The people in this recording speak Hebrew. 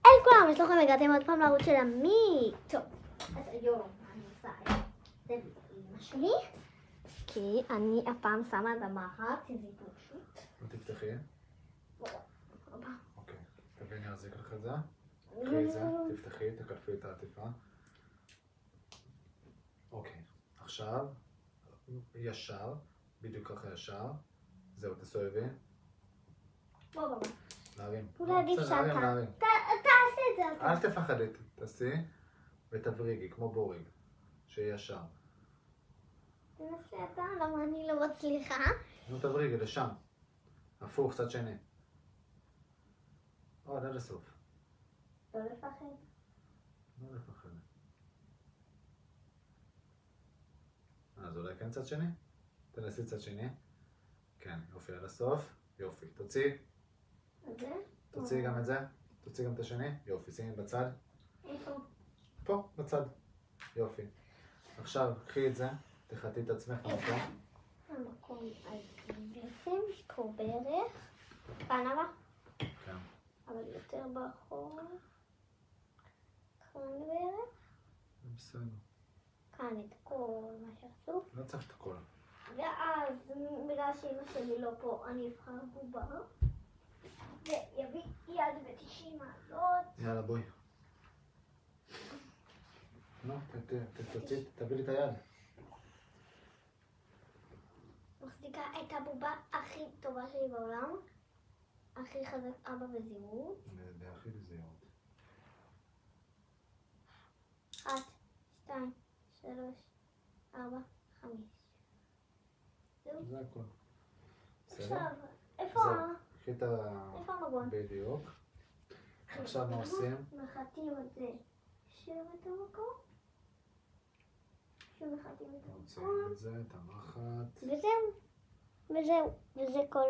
אל כולם, יש לכם הגעתם עוד פעם לערוץ של עמי. טוב, אז היום אני עושה את זה לאמא שלי, כי אני הפעם שמה את המחט, זה פשוט. תפתחי. אוקיי. תביאי, אני אחזיק לך את זה. תקחי את זה, תפתחי, תקלפי את העטיפה. אוקיי, עכשיו, ישר, בדיוק ככה ישר. זהו, תסובבי. להרים. אולי עדיף שאתה. להרים. תעשה את זה. אל תפחדי, תעשי ותבריגי, כמו בורג, שיהיה ישר. תנסה אתה, למה אני לא מצליחה? נו תבריגי, לשם. הפוך, צד שני. עוד עד הסוף. לא לפחד. לא לפחד. אז אולי כן צד שני? תנסי צד שני. כן, יופי, עד הסוף. יופי, תוציאי. את זה? תוציאי גם את זה. תוציאי גם את השני. יופי, שימי בצד. איפה? פה, בצד. יופי. עכשיו, קחי את זה. תחתי את עצמך במקום. המקום אז בעצם פה בערך. כאן הבא? כן. אבל יותר באחור. כאן בערך. זה בסדר. כאן את כל מה שעשו. לא צריך את הכל. ואז בגלל שאמא שלי לא פה, אני אבחר בובה. ויביא יד ב90 מעלות. יאללה, בואי. נו, תביא לי את היד. מחזיקה את הבובה הכי טובה שלי בעולם. הכי חזק אבא בזהירות. והכי בזהירות. 1, 2, 3, 4, 5. זהו. זה הכל. עכשיו, איפה קחי את המגון? בדיוק. עכשיו מה עושים? מחטאים את זה. שוב את המקום. שוב מחטאים את המקום. מוציאים את זה, את המחט. וזהו. וזה כל.